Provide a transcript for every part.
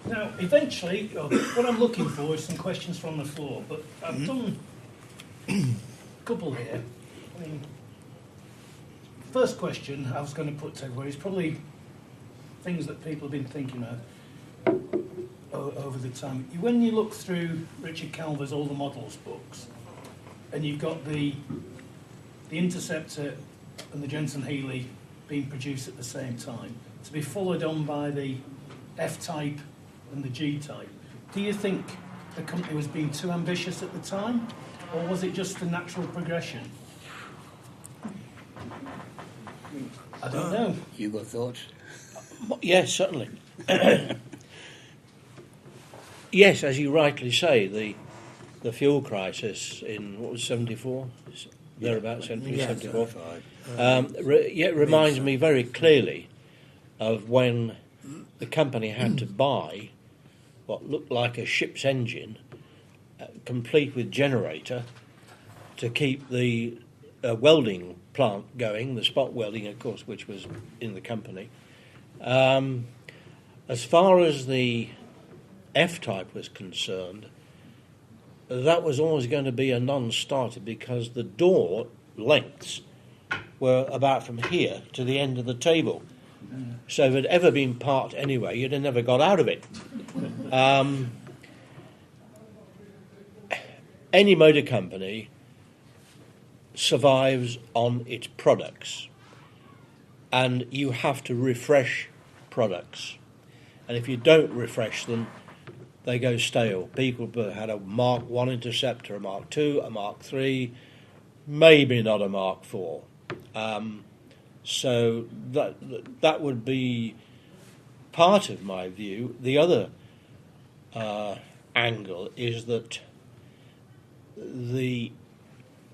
Now, eventually, what I'm looking for is some questions from the floor, but I've done a couple here. I mean, first question I was going to put to everybody is probably things that people have been thinking of over the time. When you look through Richard Calver's All the Models books, and you've got the Interceptor and the Jensen Healey being produced at the same time, to be followed on by the F-type and the G-type. Do you think the company was being too ambitious at the time, or was it just a natural progression? I don't know. You got thoughts? Yes, certainly. Yes, as you rightly say, the fuel crisis in, what was 74? Thereabouts, 74. Reminds me very clearly of when the company had to buy what looked like a ship's engine, complete with generator, to keep the welding plant going, the spot welding, of course, which was in the company. As far as the F-type was concerned, that was always going to be a non-starter because the door lengths were about from here to the end of the table. So if it had ever been parked anyway, you'd have never got out of it. Any motor company survives on its products, and you have to refresh products. And if you don't refresh them, they go stale. People had a Mark 1 Interceptor, a Mark 2, a Mark 3, maybe not a Mark 4. So that would be part of my view. The other angle is that the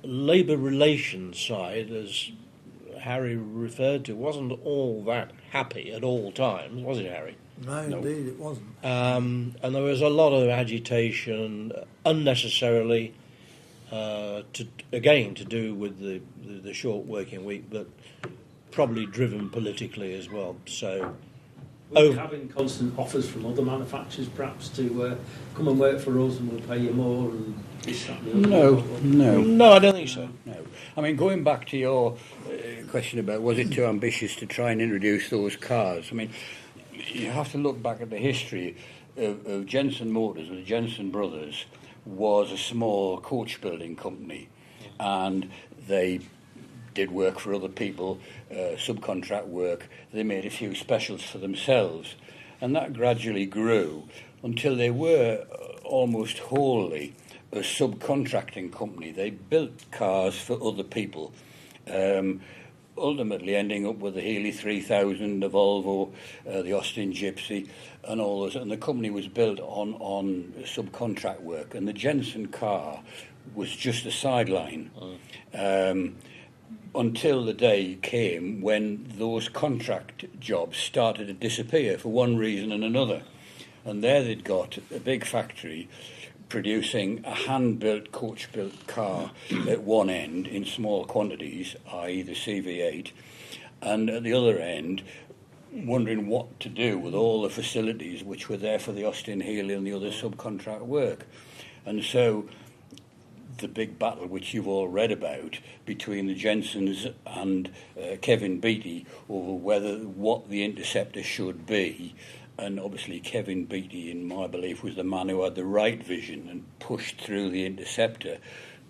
labour relations side, as Harry referred to, wasn't all that happy at all times, was it, Harry? No, indeed, it wasn't. And there was a lot of agitation, unnecessarily, to do with the short working week, but probably driven politically as well. So, having constant offers from other manufacturers, perhaps, to come and work for us and we'll pay you more and this, that, and the other. No, I don't think so. No. I mean, going back to your question about was it too ambitious to try and introduce those cars, I mean, you have to look back at the history of Jensen Motors. The Jensen brothers was a small coach building company, and they did work for other people, subcontract work. They made a few specials for themselves, and that gradually grew until they were almost wholly a subcontracting company. They built cars for other people, ultimately ending up with the Healey 3000, the Volvo, the Austin Gypsy, and all those. And the company was built on subcontract work, and the Jensen car was just a sideline. Until the day came when those contract jobs started to disappear for one reason and another. And there they'd got a big factory producing a hand-built, coach-built car at one end in small quantities, i.e. the CV8, and at the other end wondering what to do with all the facilities which were there for the Austin Healey and the other subcontract work. And so the big battle which you've all read about between the Jensens and Kevin Beattie over what the Interceptor should be, and obviously Kevin Beattie, in my belief, was the man who had the right vision and pushed through the Interceptor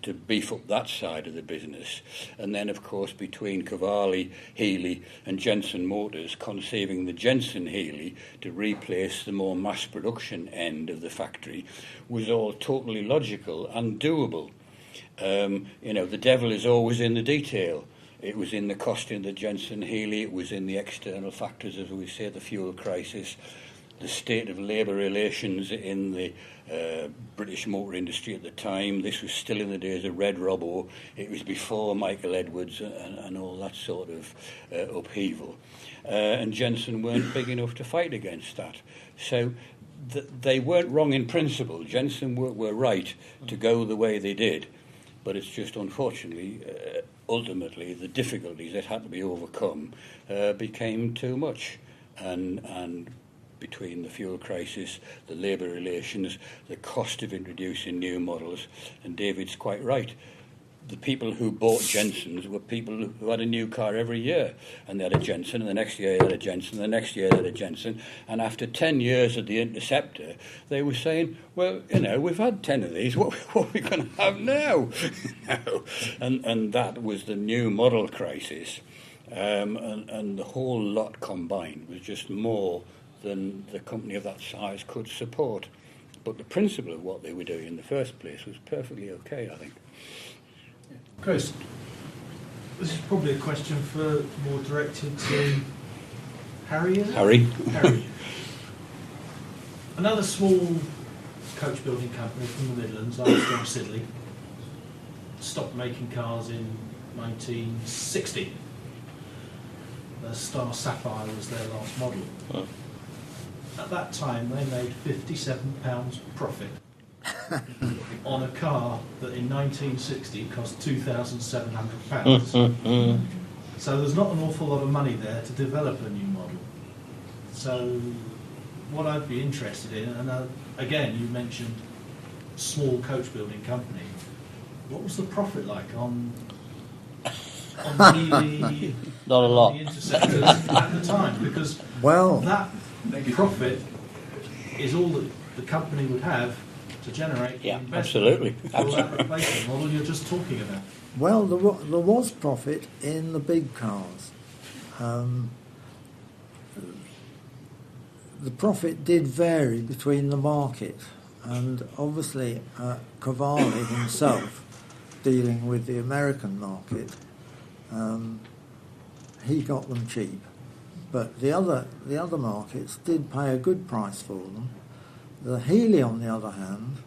to beef up that side of the business. And then, of course, between Cavalli, Healey and Jensen Motors conceiving the Jensen Healey to replace the more mass production end of the factory was all totally logical and doable. The devil is always in the detail. It was in the cost in the Jensen Healey, it was in the external factors, as we say, the fuel crisis, the state of labour relations in the British motor industry at the time. This was still in the days of Red Robbo. It was before Michael Edwards and all that sort of upheaval. And Jensen weren't big enough to fight against that. So they weren't wrong in principle. Jensen were right to go the way they did. But it's just, unfortunately, ultimately, the difficulties that had to be overcome became too much. And between the fuel crisis, the labour relations, the cost of introducing new models. And David's quite right. The people who bought Jensens were people who had a new car every year, and they had a Jensen, and the next year they had a Jensen, the next year they had a Jensen, and after 10 years of the Interceptor, they were saying, well, we've had 10 of these, what are we going to have now? And that was the new model crisis, and the whole lot combined was just more than the company of that size could support. But the principle of what they were doing in the first place was perfectly okay, I think. Chris, this is probably a question more directed to Harry, is it? Harry. Another small coach building company from the Midlands, Armstrong Siddeley, stopped making cars in 1960. The Star Sapphire was their last model. Oh. At that time, they made £57 profit on a car that in 1960 cost £2,700. So there's not an awful lot of money there to develop a new model. So what I'd be interested in, and again you mentioned small coach building company, what was the profit like on the Not a lot. the Interceptors at the time? Because that profit is all that the company would have to generate the investment absolutely. for that replacement model you're just talking about. Well, there was profit in the big cars. The profit did vary between the market, and obviously Cavalli himself, dealing with the American market, he got them cheap. But the other markets did pay a good price for them. The Healey, on the other hand,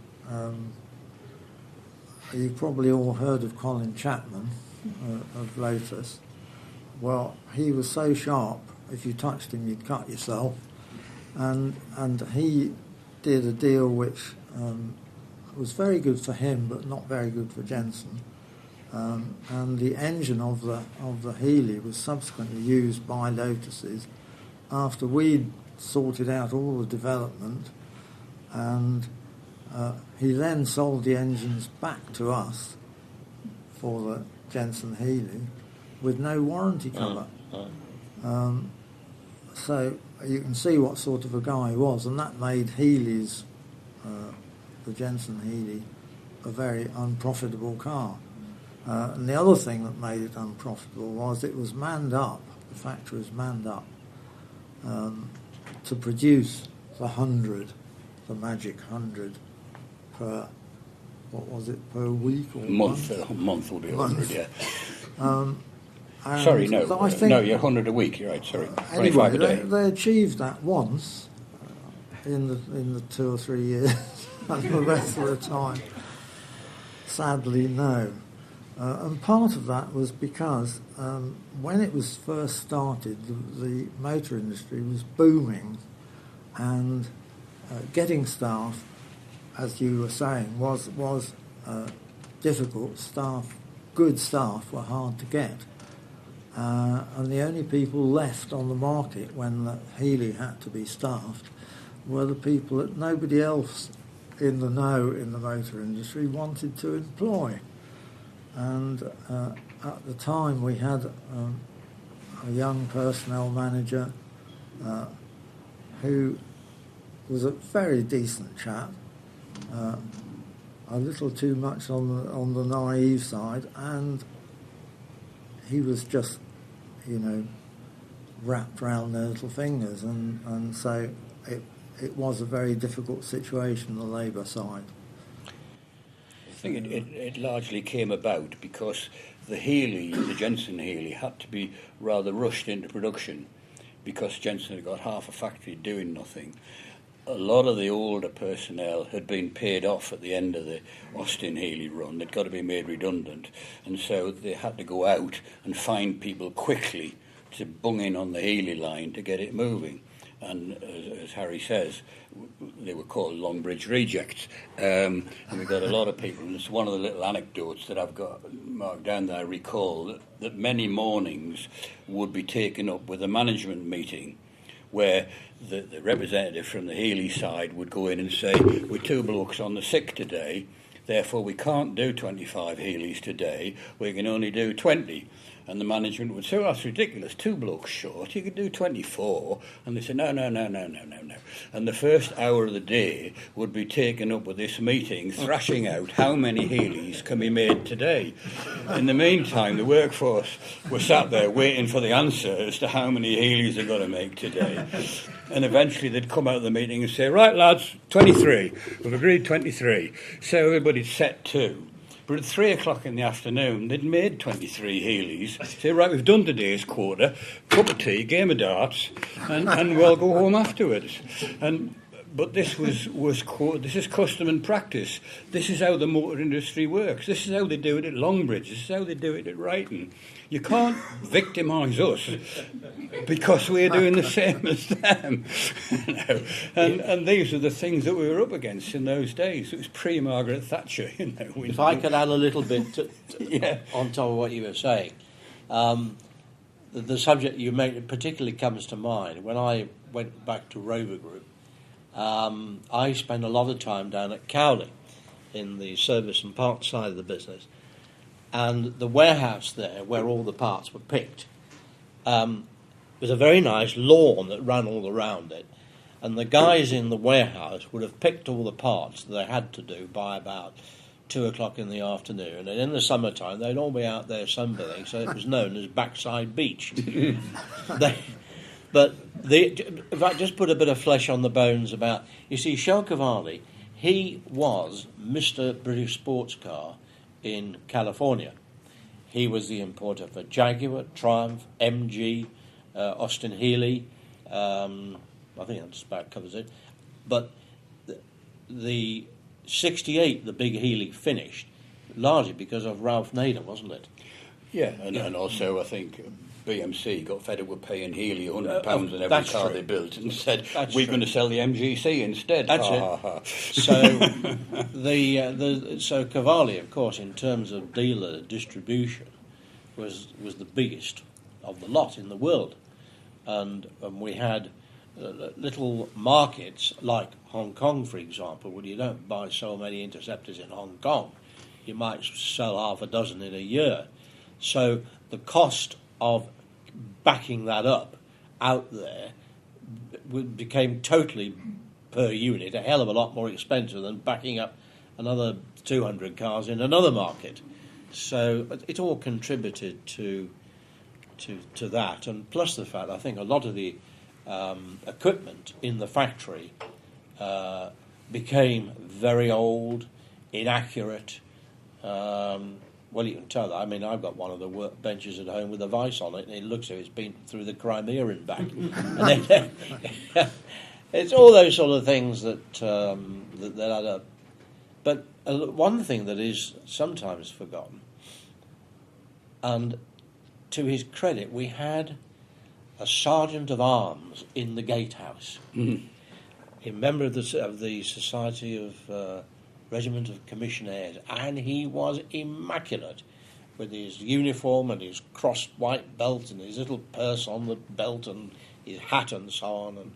you've probably all heard of Colin Chapman of Lotus. Well, he was so sharp, if you touched him, you'd cut yourself. And he did a deal which was very good for him, but not very good for Jensen. And the engine of the Healey was subsequently used by Lotuses after we'd sorted out all the development, and he then sold the engines back to us for the Jensen Healey with no warranty cover. So you can see what sort of a guy he was, and that made Healey's, the Jensen Healey, a very unprofitable car. And the other thing that made it unprofitable was it was manned up, the factory was manned up to produce the 100, the magic 100 per, what was it, per week or month? A month will be 100, yeah. Sorry, no, you're 100 a week, you're right, sorry. Anyway, 25 a day. they achieved that once in the 2 or 3 years, and the rest of the time, sadly, no. And part of that was because when it was first started, the motor industry was booming, and getting staff, as you were saying, was difficult. Good staff were hard to get. And the only people left on the market when the Healey had to be staffed were the people that nobody else in the know in the motor industry wanted to employ. And at the time we had a young personnel manager who was a very decent chap, a little too much on the naive side, and he was just, wrapped around their little fingers, and so it was a very difficult situation, the Labour side. I think it largely came about because the Jensen Healey, had to be rather rushed into production because Jensen had got half a factory doing nothing. A lot of the older personnel had been paid off at the end of the Austin Healey run. They'd got to be made redundant, and so they had to go out and find people quickly to bung in on the Healey line to get it moving. And as Harry says, they were called Longbridge rejects. And we got a lot of people, and it's one of the little anecdotes that I've got marked down that I recall, that many mornings would be taken up with a management meeting where the representative from the Healey side would go in and say, we're 2 blokes on the sick today, therefore we can't do 25 Healeys today, we can only do 20. And the management would say, well, that's ridiculous, 2 blokes short, you could do 24. And they said, no. And the first hour of the day would be taken up with this meeting, thrashing out how many Healeys can be made today. In the meantime, the workforce were sat there waiting for the answer as to how many Healeys they're going to make today. And eventually they'd come out of the meeting and say, right, lads, 23. We've agreed 23. So everybody'd set 2. But at 3 o'clock in the afternoon, they'd made 23 Healeys. Say, right, we've done today's quarter, cup of tea, game of darts, and we'll go home afterwards. But this this is custom and practice. This is how the motor industry works. This is how they do it at Longbridge. This is how they do it at Wrighton. You can't victimise us because we're doing the same as them. And these are the things that we were up against in those days. It was pre-Margaret Thatcher. If I could add a little bit on top of what you were saying, the subject you made particularly comes to mind. When I went back to Rover Group, I spent a lot of time down at Cowley in the service and parts side of the business. And the warehouse there, where all the parts were picked, was a very nice lawn that ran all around it. And the guys in the warehouse would have picked all the parts that they had to do by about 2 o'clock in the afternoon. And in the summertime, they'd all be out there sunbathing, so it was known as Backside Beach. But if I just put a bit of flesh on the bones about... You see, Shell Cavalli, he was Mr. British Sports Car in California. He was the importer for Jaguar, Triumph, MG, Austin Healey. I think that just about covers it. But the 68, the big Healey finished, largely because of Ralph Nader, wasn't it? Yeah, and also I think BMC got fed up with paying Healey £100 on every car they built and said, we're going to sell the MGC instead. That's it. So Cavalli, of course, in terms of dealer distribution, was the biggest of the lot in the world. And we had little markets like Hong Kong, for example, where you don't buy so many Interceptors in Hong Kong. You might sell half a dozen in a year. So the cost of backing that up out there became totally, per unit, a hell of a lot more expensive than backing up another 200 cars in another market. So it all contributed to that, and plus the fact I think a lot of the equipment in the factory became very old, inaccurate. Well, you can tell that. I mean, I've got one of the work benches at home with a vice on it, and it looks like it's been through the Crimea and back. And then, it's all those sort of things that add up. But one thing that is sometimes forgotten, and to his credit, we had a sergeant of arms in the gatehouse, a member of the Society of Regiment of Commissionaires, and he was immaculate with his uniform and his crossed white belt and his little purse on the belt and his hat and so on. And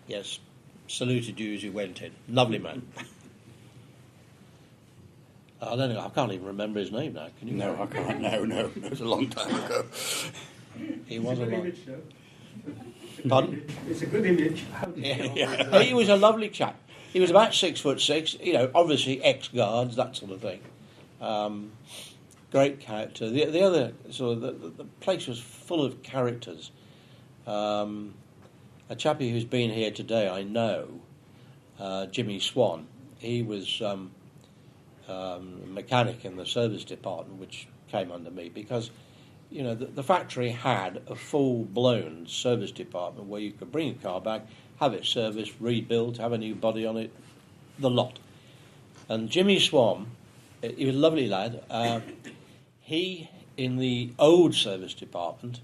yes, saluted you as you went in. Lovely man. I don't know. I can't even remember his name now. Can you? No, I can't. No. It was a long time ago. He was a lot. Pardon? It's a good image. Yeah. He was a lovely chap. He was about 6'6", obviously ex-guards, that sort of thing. Great character. The other sort of the place was full of characters. A chappie who's been here today, I know, Jimmy Swan. He was a mechanic in the service department, which came under me because, the factory had a full-blown service department where you could bring a car back, have it serviced, rebuilt, have a new body on it, the lot. And Jimmy Swan, he was a lovely lad. He, in the old service department,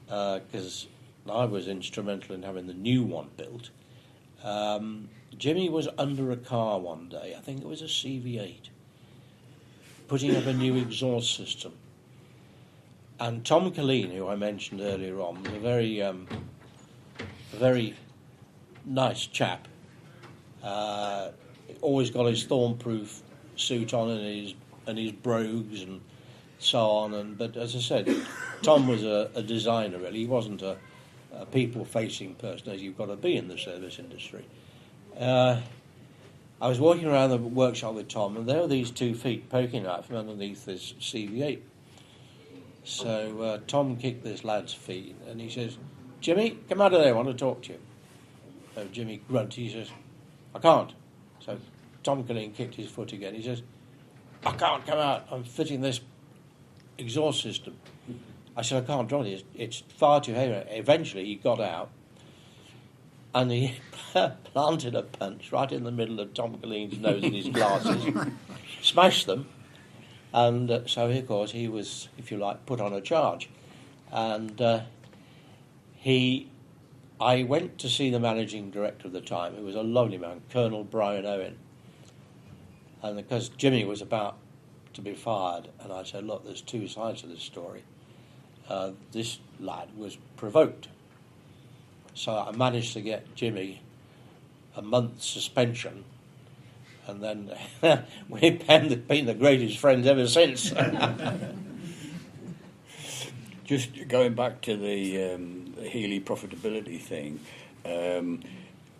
because I was instrumental in having the new one built, Jimmy was under a car one day, I think it was a CV8, putting up a new exhaust system. And Tom Colleen, who I mentioned earlier on, was a very a very nice chap. Always got his Thornproof suit on and his brogues and so on. But as I said, Tom was a designer, really. He wasn't a people-facing person, as you've got to be in the service industry. I was walking around the workshop with Tom, and there were these 2 feet poking out from underneath this CV8. So Tom kicked this lad's feet, and he says, "Jimmy, come out of there, I want to talk to you." So Jimmy grunted, he says, "I can't." So Tom Killeen kicked his foot again. He says, "I can't come out, I'm fitting this exhaust system." I said, "I can't, Johnny, it's far too heavy." Eventually he got out, and he planted a punch right in the middle of Tom Killeen's nose and his glasses, smashed them, and so of course he was, if you like, put on a charge. And I went to see the managing director at the time, who was a lovely man, Colonel Brian Owen, and because Jimmy was about to be fired, and I said, "Look, there's 2 sides to this story. This lad was provoked." So I managed to get Jimmy a month's suspension, and then we've been the greatest friends ever since. Just going back to the Healey profitability thing,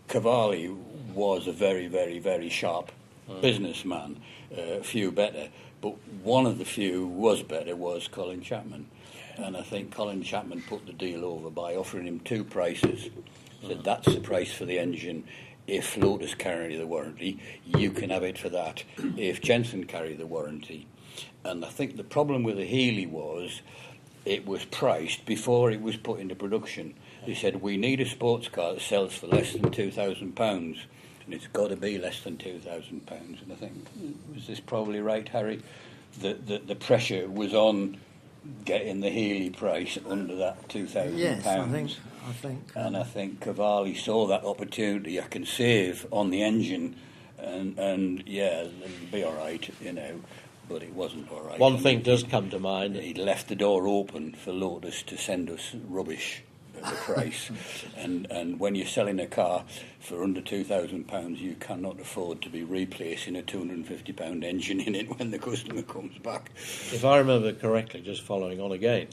Cavalli was a very, very, very sharp businessman, few better, but one of the few was better was Colin Chapman. And I think Colin Chapman put the deal over by offering him 2 prices. Said, "That's the price for the engine. If Lotus carry the warranty, you can have it for that. If Jensen carry the warranty." And I think the problem with the Healey was it was priced before it was put into production. They said, "We need a sports car that sells for less than £2,000, and it's got to be less than £2,000. And I think, was this probably right, Harry? The pressure was on getting the Healey price under that £2,000. Yes, I think. And I think Cavalli saw that opportunity. I can save on the engine, and yeah, it'll be all right, you know. But it wasn't all right. One thing does come to mind. He'd left the door open for Lotus to send us rubbish at the price. and when you're selling a car for under £2,000, you cannot afford to be replacing a £250 engine in it when the customer comes back. If I remember correctly, just following on again,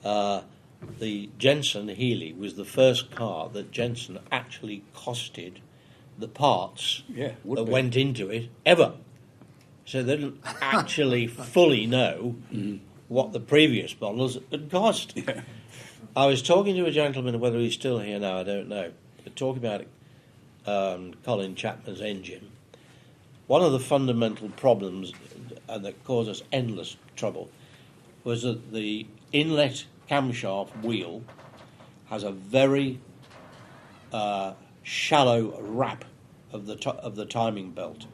the Jensen Healey was the first car that Jensen actually costed the parts that went into it ever. So they didn't actually fully know what the previous models had cost. Yeah. I was talking to a gentleman, whether he's still here now, I don't know, but talking about Colin Chapman's engine. One of the fundamental problems, and that caused us endless trouble, was that the inlet camshaft wheel has a very shallow wrap of the timing belt.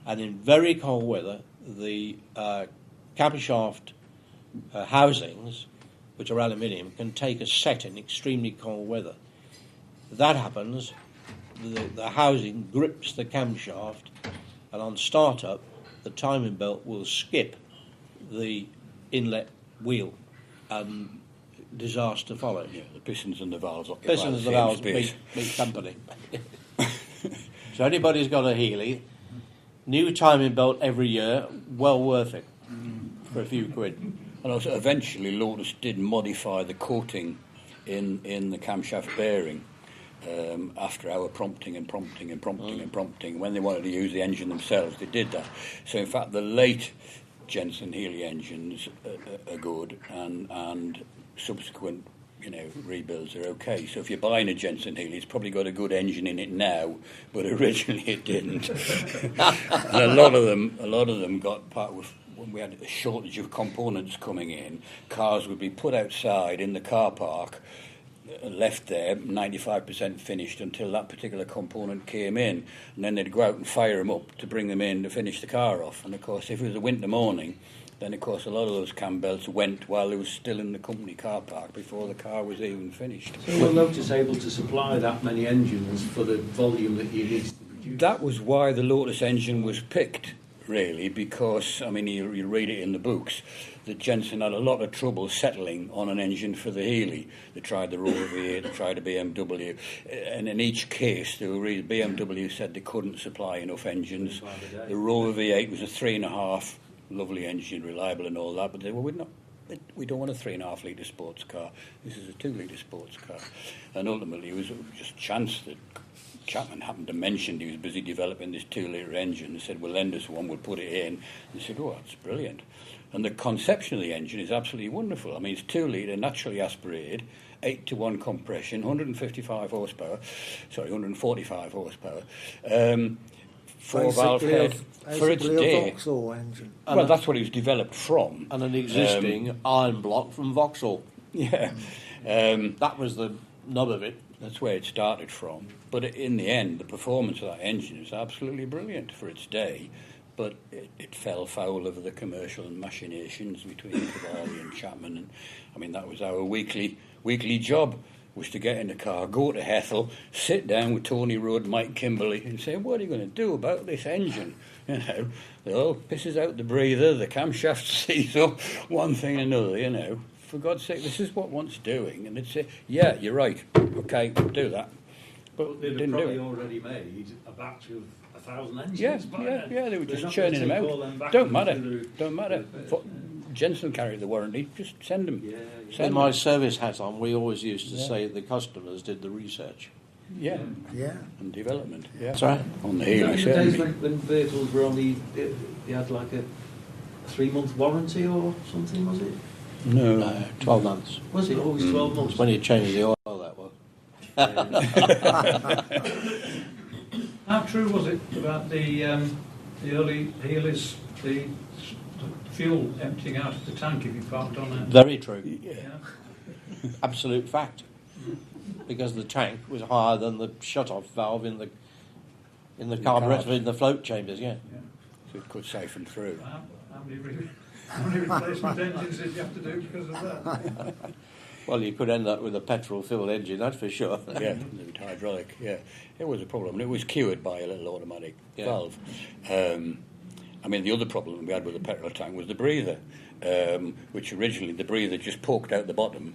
And in very cold weather, the camshaft housings, which are aluminium, can take a set in extremely cold weather. If that happens, the housing grips the camshaft, and on start-up, the timing belt will skip the inlet wheel, and disaster follows. Yeah, the pistons and the valves occupy Pistons and the valves big company. So anybody's got a Healey, new timing belt every year, well worth it for a few quid. And also, eventually, Lotus did modify the coating in the camshaft bearing after our prompting. When they wanted to use the engine themselves, they did that. So, in fact, the late Jensen Healey engines are good, and subsequent, rebuilds are okay. So if you're buying a Jensen Healey, it's probably got a good engine in it now, but originally it didn't. And a lot of them got part with. When we had a shortage of components coming in, cars would be put outside in the car park, left there, 95% finished until that particular component came in, and then they'd go out and fire them up to bring them in to finish the car off. And of course, if it was a winter morning, then of course a lot of those cam belts went while they were still in the company car park before the car was even finished. So were Lotus able to supply that many engines for the volume that you needed to produce? That was why the Lotus engine was picked. really, because, I mean, you read it in the books, that Jensen had a lot of trouble settling on an engine for the Healey. They tried the Rover V8, they tried a BMW, and in each case, BMW said they couldn't supply enough engines. The Rover V8 was a 3.5, lovely engine, reliable and all that, but they were we don't want a 3.5 litre sports car. This is a 2 litre sports car. And ultimately, it was just chance that Chapman happened to mention he was busy developing this 2 litre engine. They said, well, lend us one, we'll put it in. They said, oh, that's brilliant. And the conception of the engine is absolutely wonderful. I mean, it's 2 litre, naturally aspirated, 8-to-1 compression, 145 horsepower, 145 horsepower. 4-valve head for its day. A Vauxhall engine. Well, that's what it was developed from. And an existing iron block from Vauxhall. Yeah. That was the nub of it. That's where it started from. But in the end, the performance of that engine is absolutely brilliant for its day. But it fell foul of the commercial machinations between Cavalli and Chapman. And I mean, that was our weekly job, was to get in the car, go to Hethel, sit down with Tony Rudd, Mike Kimberley, and say, what are you going to do about this engine? You know, the oil pisses out the breather, the camshaft sees up, one thing and another, you know. For God's sake, this is what wants doing. And they'd say, yeah, you're right, okay, do that. But they they'd didn't do probably it. already made a batch of 1,000 engines. Yeah, they were They're just not churning them gonna take all out. back Don't matter. into Don't matter. Jensen carried the warranty. Just send them. Yeah, With Send my them. service hat on, we always used to Yeah. say the customers did the research. Yeah, Yeah. and development. Yeah, That's right. on the In Healey the days certainly. when vehicles were only, they had like a 3-month warranty or something, was it? No. 12 months. Was it always 12 months? It's when you change the oil, that was. How true was it about the early Healey's, the fuel emptying out of the tank if you parked on it? Very true. Yeah. Yeah. Absolute fact. Because the tank was higher than the shut-off valve in the carburetor in the float chambers, yeah. So it could siphon through. How many replacement engines did you have to do because of that? Well, you could end up with a petrol-filled engine, that's for sure. Yeah, the hydraulic. Yeah, it was a problem, and it was cured by a little automatic valve. I mean, the other problem we had with the petrol tank was the breather, which originally the breather just poked out the bottom.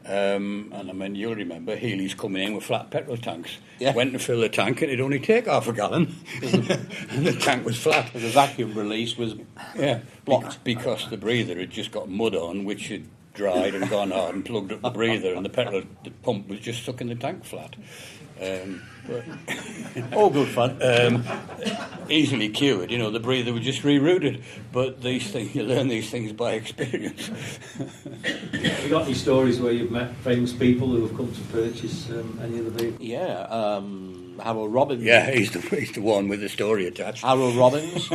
And I mean, you'll remember Healey's coming in with flat petrol tanks. Yeah. Went to fill the tank, and it'd only take half a gallon, and the tank was flat. The vacuum release was blocked. Because the breather had just got mud on, which had dried and gone hard and plugged up the breather, and the pump was just sucking the tank flat. But all good fun. Easily cured, you know, the breather was just rerouted. But these things, you learn these things by experience. Have you got any stories where you've met famous people who have come to purchase any of the vehicles? Yeah, Harold Robbins. Yeah, he's the one with the story attached. Harold Robbins.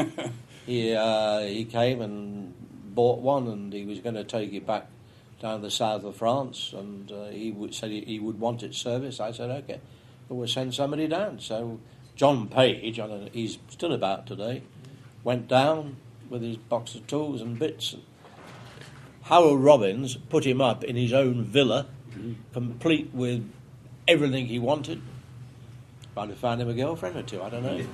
He came and bought one, and he was going to take it back down the south of France, and said he would want it serviced. I said, okay, we'll send somebody down. So John Page, I don't know, he's still about today, went down with his box of tools and bits. Harold Robbins put him up in his own villa, complete with everything he wanted. Might have found him a girlfriend or two, I don't know.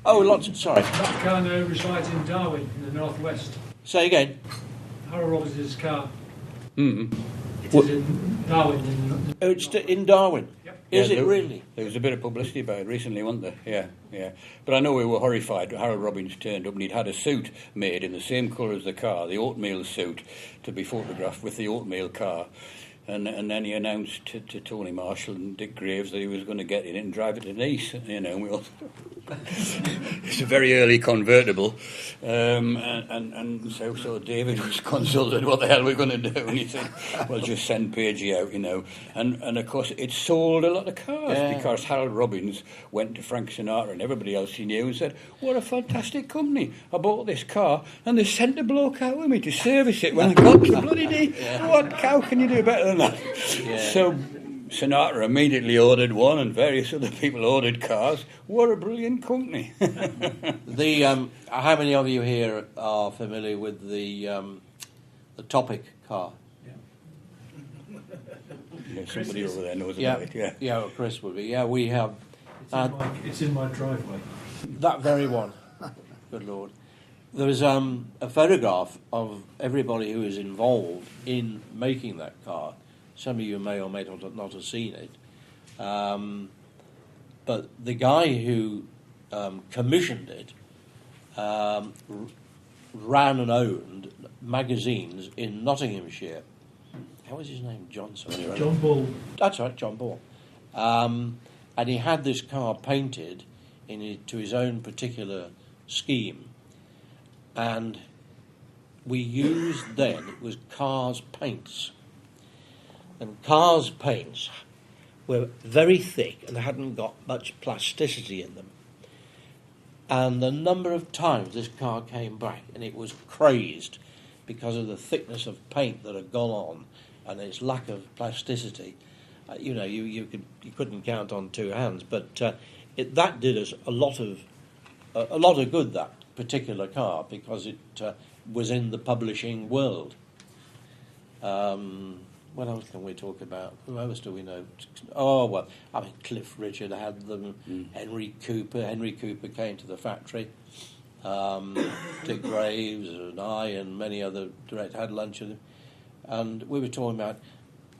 Oh, lots. Sorry. That car now resides in Darwin, in the northwest. Say again. Harold Robbins' car. Mm-hmm. It is in Darwin. Oh, it's in Darwin. Yep. Is it really? There was a bit of publicity about it recently, wasn't there? Yeah. But I know we were horrified. Harold Robbins turned up and he'd had a suit made in the same colour as the car, the oatmeal suit, to be photographed with the oatmeal car. And then he announced to Tony Marshall and Dick Graves that he was going to get in it and drive it to Nice. You know, we all it's a very early convertible, and so David was consulted. What the hell are we going to do? And he said, "Well, just send Pagey out, you know." And of course, it sold a lot of cars because Harold Robbins went to Frank Sinatra and everybody else he knew and said, "What a fantastic company! I bought this car, and they sent a bloke out with me to service it when I got to bloody D. How can you do better than that?" Yeah. So Sinatra immediately ordered one, and various other people ordered cars. What a brilliant company! How many of you here are familiar with the Topic car? Yeah, somebody over there knows about it. Yeah. Chris would be. Yeah, we have. It's in my driveway. That very one. Good Lord. There was a photograph of everybody who was involved in making that car. Some of you may or may not have seen it. But the guy who commissioned it ran and owned magazines in Nottinghamshire. How was his name? Johnson. John Ball. That's right, John Ball. And he had this car painted to his own particular scheme. And we used then, it was Cars paints. And Cars paints were very thick and hadn't got much plasticity in them. And the number of times this car came back and it was crazed because of the thickness of paint that had gone on and its lack of plasticity. You couldn't count on two hands, but that did us a lot of good, that particular car, because it was in the publishing world. What else can we talk about? Who else do we know? Oh, well, I mean, Cliff Richard had them. Henry Cooper came to the factory. Dick Graves and I and many other directors had lunch with him. And we were talking about,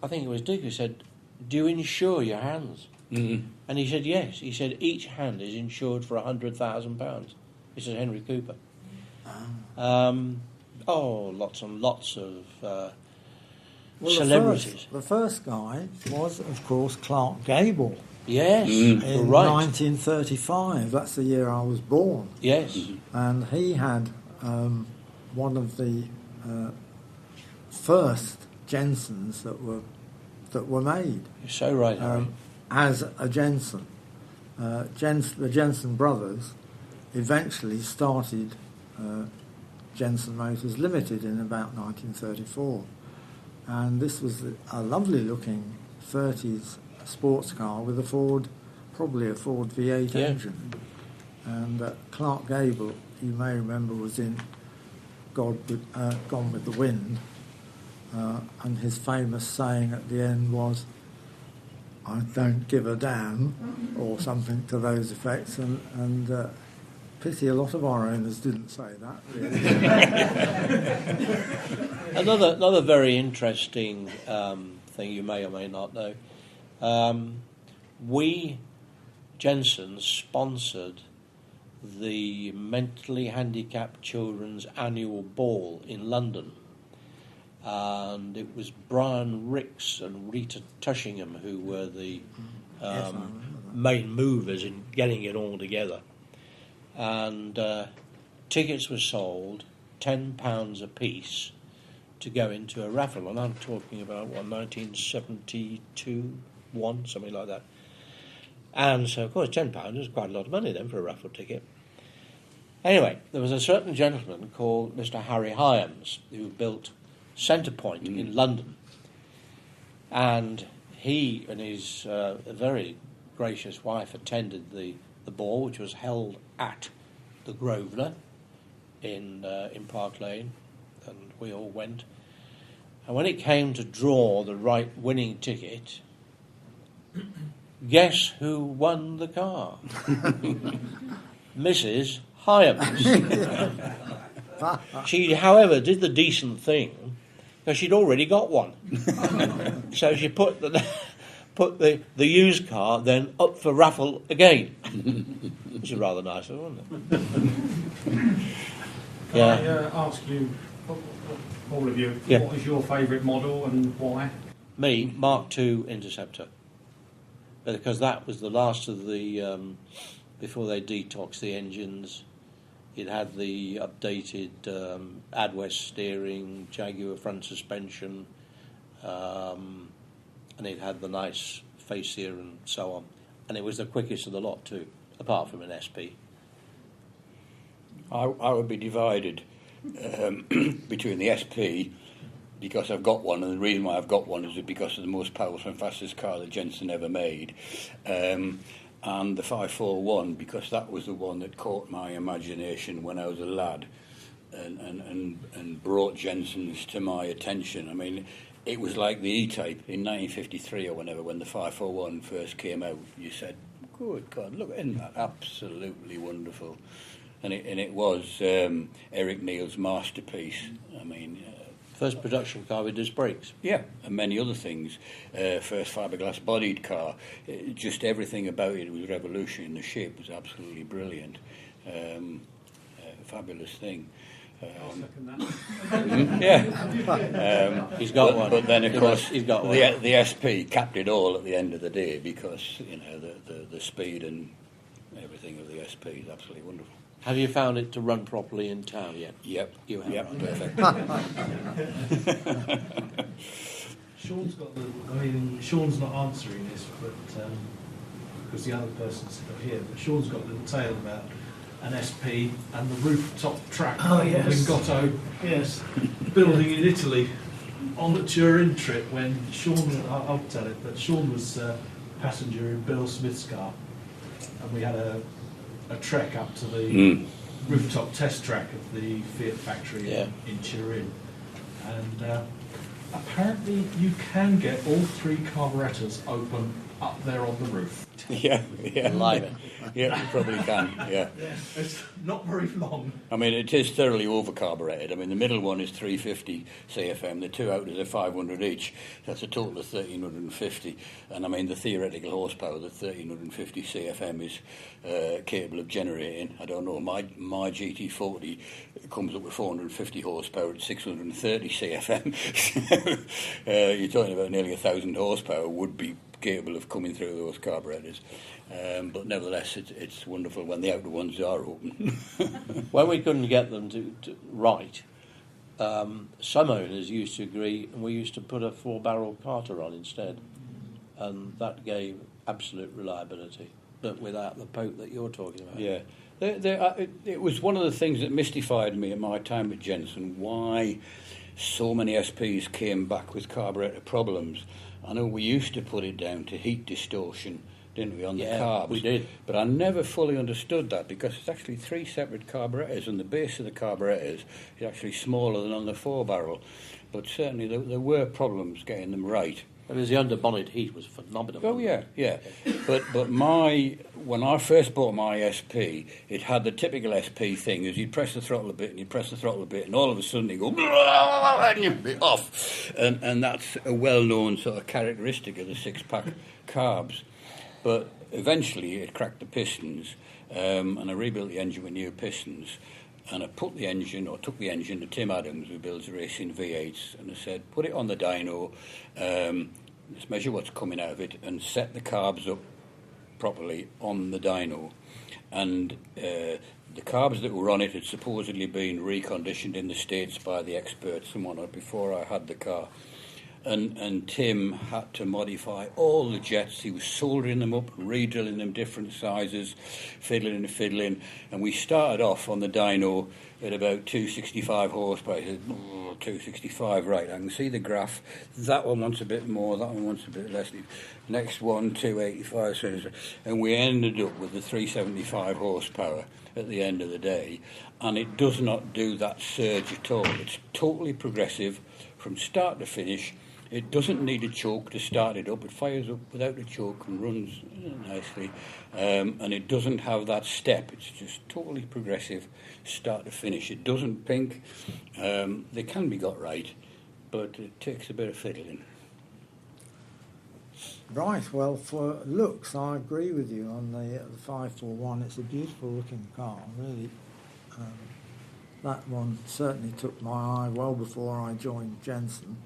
I think it was Dick who said, do you insure your hands? Mm-hmm. And he said, yes. He said, each hand is insured for £100,000. This is Henry Cooper. Lots and lots of celebrities. The first guy was, of course, Clark Gable. Yes, in right. 1935. That's the year I was born. Yes. And he had one of the first Jensens that were made. You're so right, Harry. As a Jensen. The Jensen brothers eventually started Jensen Motors Limited in about 1934. And this was a lovely looking 30s sports car with probably a Ford V8 engine. And Clark Gable, you may remember, was in Gone with the Wind. And his famous saying at the end was, I don't give a damn, or something to those effects. And pity a lot of our owners didn't say that. Really. Another very interesting thing you may or may not know. We, Jensen, sponsored the mentally handicapped children's annual ball in London. And it was Brian Ricks and Rita Tushingham who were the main movers in getting it all together. And tickets were sold £10 a piece to go into a raffle. And I'm talking about, 1972, something like that. And so, of course, £10 was quite a lot of money then for a raffle ticket. Anyway, there was a certain gentleman called Mr. Harry Hyams who built Centrepoint in London, and he and his very gracious wife attended the ball, which was held at the Grosvenor in Park Lane, and we all went. And when it came to draw the right winning ticket, guess who won the car? Mrs. Hyams. She, however, did the decent thing, because she'd already got one. So she put the used car then up for raffle again. Which is rather nice, wasn't it? Can I ask you, all of you, what is your favourite model and why? Me, Mark II Interceptor. Because that was the last of the, before they detoxed the engines. It had the updated Adwest steering, Jaguar front suspension, and it had the nice fascia and so on. And it was the quickest of the lot too, apart from an SP. I would be divided between the SP, because I've got one, and the reason why I've got one is because of the most powerful and fastest car that Jensen ever made. And the 541, because that was the one that caught my imagination when I was a lad and brought Jensens to my attention. I mean, it was like the E-Type in 1953 or whenever, when the 541 first came out. You said, good God, look, isn't that absolutely wonderful? And it was Eric Neal's masterpiece. I mean... First production car with disc brakes. Yeah, and many other things. First fiberglass bodied car. Just everything about it was revolutionary. The shape was absolutely brilliant. Fabulous thing. I'll second that. Yeah. He's got one. But then, of course, he's got one. The SP capped it all at the end of the day because, you know, the speed and everything of the SP is absolutely wonderful. Have you found it to run properly in town yet? Yep. You have. Yep, perfect. Sean's got the. I mean, Sean's not answering this, but because the other person's not here. But Sean's got a little tale about an SP and the rooftop track Lingotto Yes. building in Italy on the Turin trip when Sean. I'll tell it, but Sean was a passenger in Bill Smith's car, and we had a trek up to the rooftop test track of the Fiat factory in Turin, and apparently you can get all three carburettors open up there on the roof. Yeah. Live. Yeah, you probably can, yeah. It's not very long. I mean, it is thoroughly over-carburetted. I mean, the middle one is 350 CFM, the two outers are 500 each. That's a total of 1,350. And, I mean, the theoretical horsepower that 1,350 CFM is capable of generating, I don't know, my GT40 comes up with 450 horsepower at 630 CFM. You're talking about nearly 1,000 horsepower would be capable of coming through those carburetors. But nevertheless, it's wonderful when the outer ones are open. When we couldn't get them to right, some owners used to agree, and we used to put a 4-barrel carter on instead, and that gave absolute reliability, but without the poke that you're talking about. Yeah. It was one of the things that mystified me at my time at Jensen, why so many SPs came back with carburetor problems. I know we used to put it down to heat distortion, didn't we, on the carbs? We did. But I never fully understood that because it's actually 3 separate carburetors, and the base of the carburetors is actually smaller than on the 4-barrel. But certainly there were problems getting them right. Because the under-bonnet heat was phenomenal. Oh, yeah. But when I first bought my SP, it had the typical SP thing, is you'd press the throttle a bit, and you'd press the throttle a bit, and all of a sudden you go, and you'd be off. And that's a well-known sort of characteristic of the 6-pack carbs. But eventually it cracked the pistons, and I rebuilt the engine with new pistons. And I took the engine to Tim Adams, who builds racing V8s, and I said, put it on the dyno, let's measure what's coming out of it, and set the carbs up properly on the dyno. And the carbs that were on it had supposedly been reconditioned in the States by the experts and whatnot before I had the car. And Tim had to modify all the jets. He was soldering them up, re-drilling them different sizes, fiddling, and we started off on the dyno at about 265 horsepower. I said, 265, right, I can see the graph. That one wants a bit more, that one wants a bit less. Next one, 285, and we ended up with the 375 horsepower at the end of the day, and it does not do that surge at all. It's totally progressive from start to finish. It doesn't need a choke to start it up. It fires up without a choke and runs nicely. And it doesn't have that step. It's just totally progressive, start to finish. It doesn't pink. They can be got right, but it takes a bit of fiddling. Right, well, for looks, I agree with you on the 541. It's a beautiful looking car, really. That one certainly took my eye well before I joined Jensen.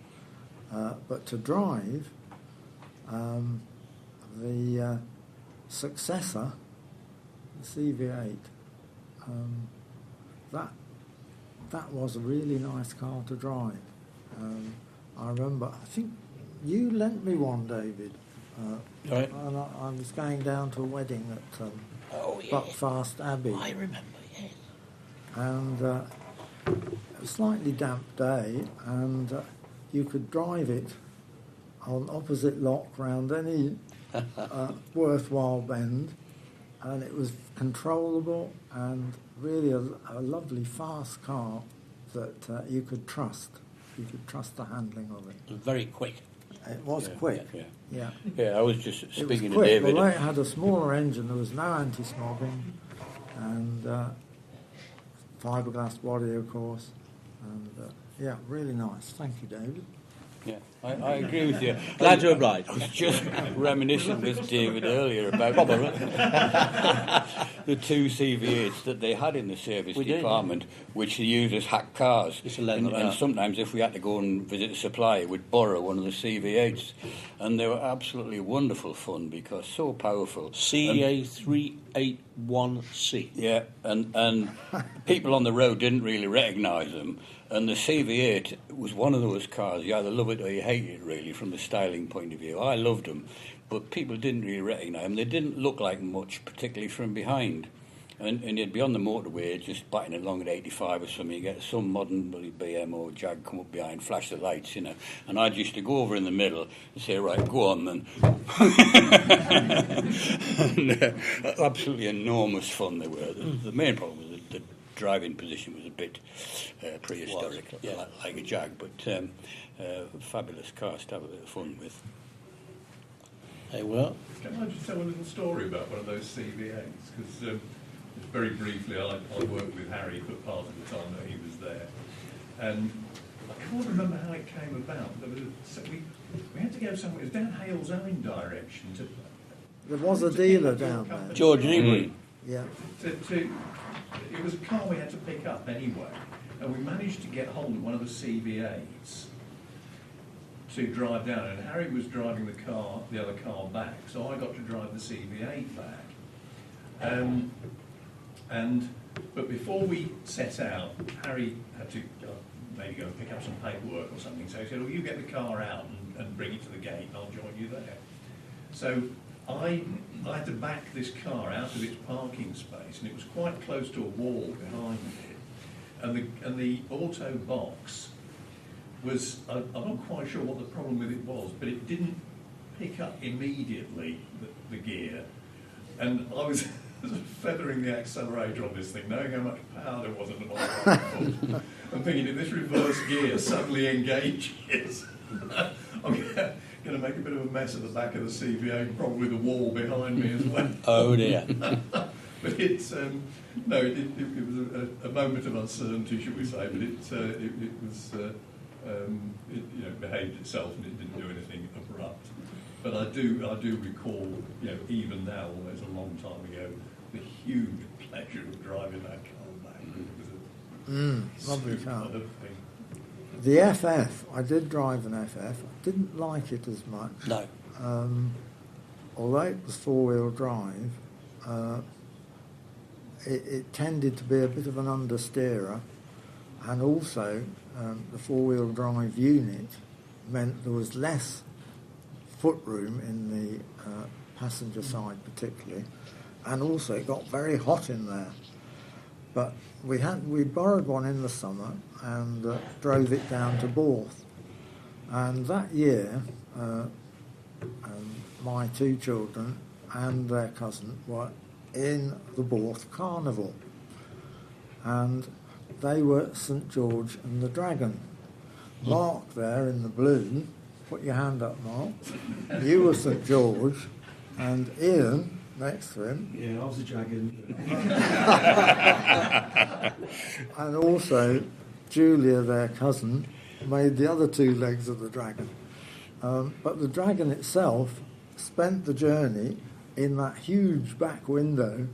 But to drive, the successor, the CV8, that was a really nice car to drive. I remember, I think you lent me one, David. Right. And I was going down to a wedding at Buckfast Abbey. I remember, yes. And a slightly damp day, and you could drive it on opposite lock round any worthwhile bend, and it was controllable and really a lovely fast car that you could trust. You could trust the handling of it. Very quick. It was quick. Yeah. Yeah. I was just It was speaking to quick. David. Although it had a smaller engine, there was no anti-smogging, and fiberglass body, of course. And yeah, really nice. Thank you, David. Yeah, I agree with you. Glad to oblige. I was just reminiscing with David earlier about the two CV8s that they had in the service department, which they used as hack cars. And sometimes if we had to go and visit a supplier, we'd borrow one of the CV8s. And they were absolutely wonderful fun because so powerful. CA381C. Yeah, and people on the road didn't really recognise them. And the CV8 was one of those cars, you either love it or you hate it, really, from the styling point of view. I loved them, but people didn't really recognise them. They didn't look like much, particularly from behind. And you'd be on the motorway, just batting along at 85 or something, you get some modern BM or Jag come up behind, flash the lights, and I'd used to go over in the middle and say, right, go on then. And, absolutely enormous fun they were. The main problem was the driving position was a bit prehistoric, like a Jag, but fabulous cars to have a bit of fun with. They were. Can I just tell a little story about one of those CVAs? Because very briefly, I worked with Harry for part of the time that he was there, and I can't remember how it came about. There was we had to go somewhere. It was down Hales Owen direction. There was a dealer down there. George Newbury. Yeah. It was a car we had to pick up anyway, and we managed to get hold of one of the CVAs to drive down, and Harry was driving the other car back, so I got to drive the CV8 back. But before we set out, Harry had to maybe go and pick up some paperwork or something, so he said, well, you get the car out and bring it to the gate, and I'll join you there. So I had to back this car out of its parking space, and it was quite close to a wall behind it. And the auto box was, I'm not quite sure what the problem with it was, but it didn't pick up immediately the gear. And I was feathering the accelerator on this thing, knowing how much power there was in the bottom. I'm thinking, if this reverse gear suddenly engages, I'm going to make a bit of a mess of the back of the CVA, probably the wall behind me as well. Oh dear. But it was a moment of uncertainty, should we say? But it behaved itself and it didn't do anything abrupt. But I do recall, even now, almost a long time ago, the huge pleasure of driving that car back. It was a lovely car. thing. The FF, I did drive an FF. I didn't like it as much. No. Although it was four-wheel drive, it tended to be a bit of an understeerer, and also the four-wheel drive unit meant there was less footroom in the passenger side particularly, and also it got very hot in there. But we borrowed one in the summer and drove it down to Borth. And that year, my two children and their cousin were in the Borth Carnival. And they were St George and the Dragon. Mark there in the blue, put your hand up, Mark. You were St George, and Ian next to him. Yeah, I was a dragon. And also, Julia, their cousin, made the other two legs of the dragon. But the dragon itself spent the journey in that huge back window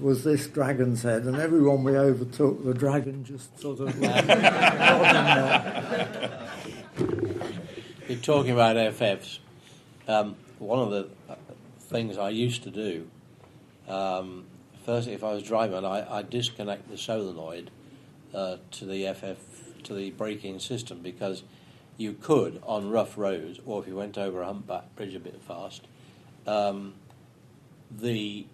was this dragon's head, and everyone we overtook, the dragon just sort of like nodding there. You're talking about FFs. One of the things I used to do, firstly, if I was driving, I'd disconnect the solenoid to the FF, to the braking system, because you could, on rough roads, or if you went over a humpback bridge a bit fast, the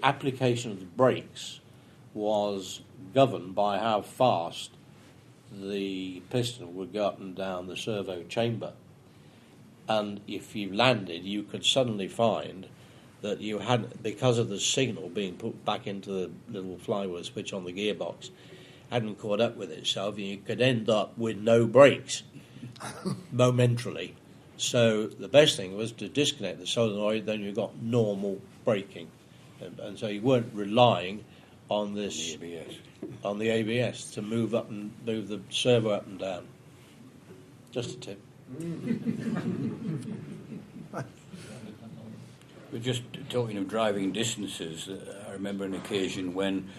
application of the brakes was governed by how fast the piston would go up and down the servo chamber. And if you landed, you could suddenly find that you had, because of the signal being put back into the little flywheel switch on the gearbox, hadn't caught up with itself, and you could end up with no brakes momentarily. So the best thing was to disconnect the solenoid, then you got normal braking. And so you weren't relying on this, on the ABS to move the servo up and down. Just a tip. We're just talking of driving distances. I remember an occasion when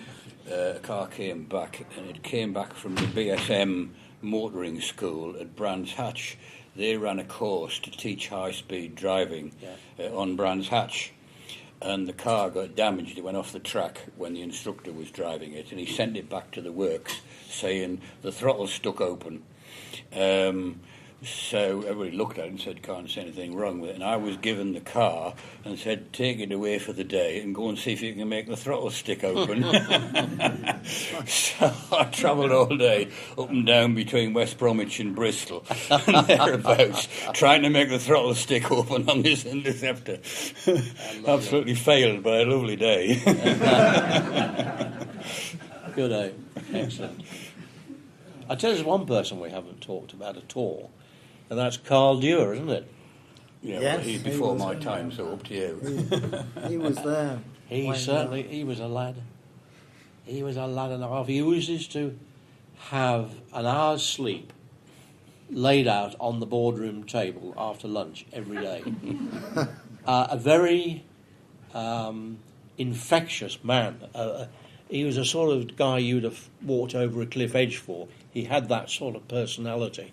a car came back, and it came back from the BSM motoring school at Brands Hatch. They ran a course to teach high-speed driving on Brands Hatch, and the car got damaged. It went off the track when the instructor was driving it, and he sent it back to the works saying the throttle stuck open. So everybody looked at it and said, can't see anything wrong with it. And I was given the car and said, take it away for the day and go and see if you can make the throttle stick open. So I travelled all day up and down between West Bromwich and Bristol and thereabouts, trying to make the throttle stick open on this Interceptor. Absolutely failed, but a lovely day. Good day. Excellent. I tell you, there's one person we haven't talked about at all, and that's Carl Dewar, isn't it? Yeah, Yes, well, he's before my time, so up to you. He was there. He was a lad. He was a lad and a half. He used to have an hour's sleep laid out on the boardroom table after lunch every day. A very infectious man. He was a sort of guy you'd have walked over a cliff edge for. He had that sort of personality.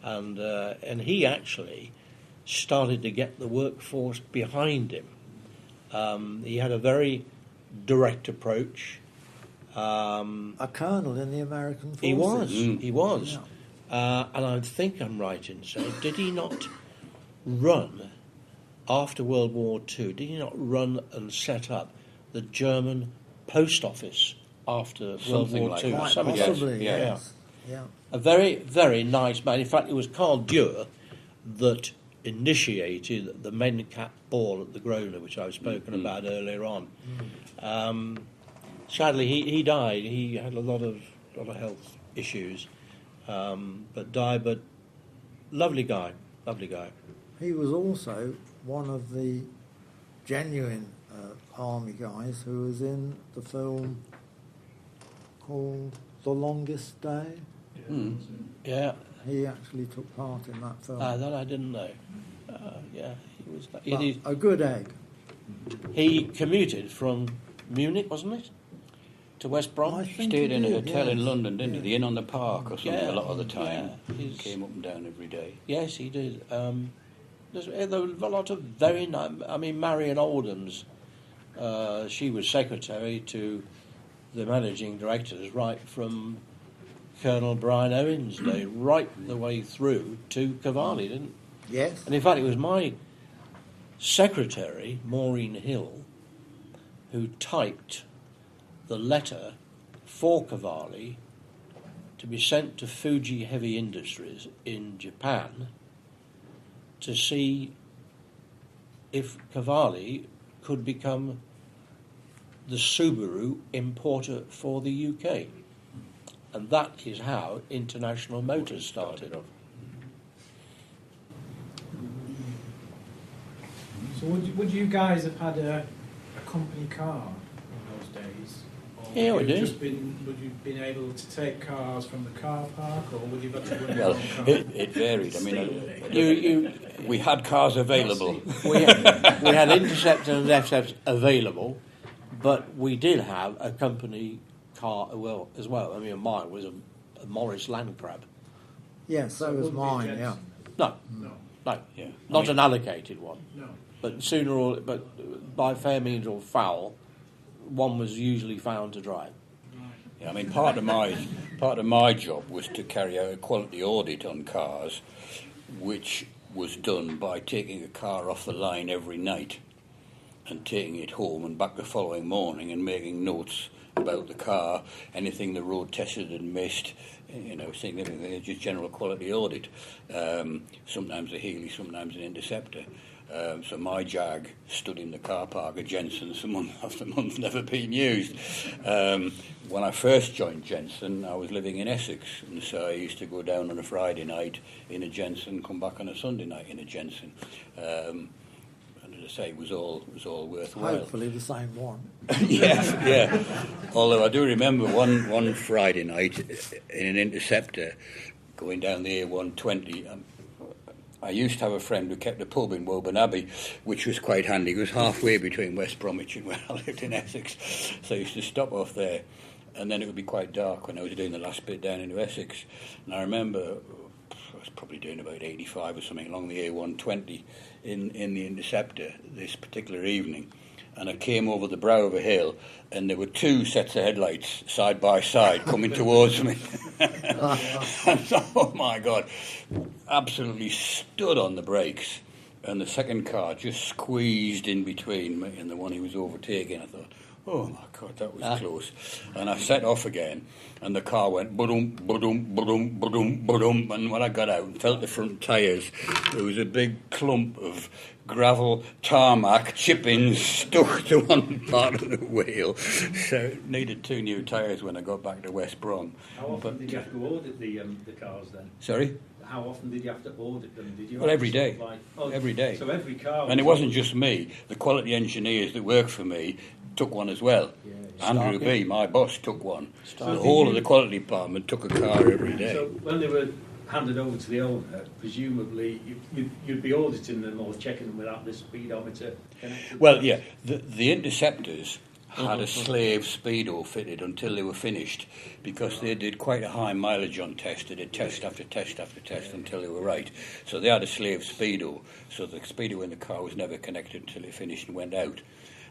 And he actually started to get the workforce behind him. He had a very direct approach. A colonel in the American forces. He was. He was. Yeah. And I think I'm right in saying, did he not run, after World War II, did he not run and set up the German post office after World War like II? that. Quite Something possibly, like that. yes. Yeah. A very, very nice man. In fact, it was Carl Dewar that initiated the men cap ball at the Grosvenor, which I've spoken about earlier on. Sadly, he died. He had a lot of health issues, but died. But lovely guy. He was also one of the genuine army guys who was in the film called The Longest Day. Yeah. He actually took part in that film. That I didn't know. Yeah, he was. But a good egg. He commuted from Munich, wasn't it, to West Brom? I think Stayed he in a did, hotel yes. in London, didn't he? The Inn on the Park or something a lot of the time. Yeah, Came up and down every day. Yes, he did. There were a lot of very nice. I mean, Marion Oldham's. She was secretary to the managing directors right from Colonel Brian Owen's day, right the way through to Cavalli, didn't? Yes. And in fact, it was my secretary, Maureen Hill, who typed the letter for Cavalli to be sent to Fuji Heavy Industries in Japan to see if Cavalli could become the Subaru importer for the UK. And that is how International Motors started off. So would you guys have had a company car in those days? Or Yeah, we would you did. would you have been able to take cars from the car park, or would you have had to run your Well, own car? it varied. I mean, we had cars available. We had Interceptor and FSEPs available, but we did have a company car as well. I mean, mine was a Morris Land Crab. Yes, So that it was wouldn't be mine, Jensen. yeah. No, Yeah. not an allocated one. No. But by fair means or foul, one was usually found to drive. Yeah, I mean, part of my job was to carry out a quality audit on cars, which was done by taking a car off the line every night and taking it home and back the following morning and making notes about the car, anything the road tested and missed, significantly, just general quality audit. Sometimes a Healey, sometimes an Interceptor. So my Jag stood in the car park at Jensen's month after month, never been used. When I first joined Jensen, I was living in Essex, and so I used to go down on a Friday night in a Jensen, come back on a Sunday night in a Jensen. And as I say, it was all worthwhile. Hopefully the same one. Yeah. Although I do remember one Friday night in an Interceptor going down the A120. I used to have a friend who kept a pub in Woburn Abbey, which was quite handy. It was halfway between West Bromwich and where I lived in Essex. So I used to stop off there, and then it would be quite dark when I was doing the last bit down into Essex. And I remember I was probably doing about 85 or something along the A120 in the Interceptor this particular evening. And I came over the brow of a hill, and there were two sets of headlights side by side coming towards me. And so, oh my God, absolutely stood on the brakes, and the second car just squeezed in between me and the one he was overtaking. I thought, oh my God, that was close. And I set off again, and the car went ba-dum, ba-dum, ba-dum, ba-dum, ba-dum. And when I got out and felt the front tyres, there was a big clump of gravel, tarmac, chippings stuck to one part of the wheel. So it needed 2 new tyres when I got back to West Brom. How often did you have to audit the cars then? Sorry? How often did you have to audit them? Did you? Well, every day. Every day. So every car. And it wasn't just me. The quality engineers that worked for me took one as well. Yeah. Andrew B, my boss, took one. So the whole of the quality department took a car every day. So when they were handed over to the owner, presumably you'd be auditing them or checking them without the speedometer connected? Well, yeah. The Interceptors had a slave speedo fitted until they were finished, because they did quite a high mileage on test. They did test after test after test until they were right. So they had a slave speedo, so the speedo in the car was never connected until it finished and went out.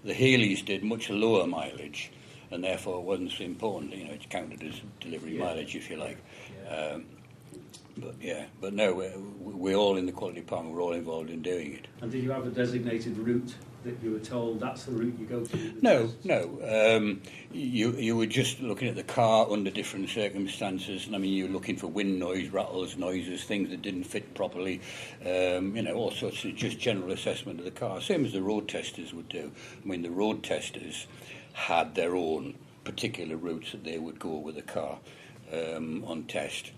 The Healeys did much lower mileage, and therefore it wasn't so important. You know, it counted as delivery mileage, if you like. Yeah. But no, we're all in the quality department. We're all involved in doing it. And did you have a designated route that you were told that's the route you go to? No. You were just looking at the car under different circumstances, and I mean, you were looking for wind noise, rattles, noises, things that didn't fit properly. All sorts of just general assessment of the car, same as the road testers would do. I mean, the road testers had their own particular routes that they would go with the car on test.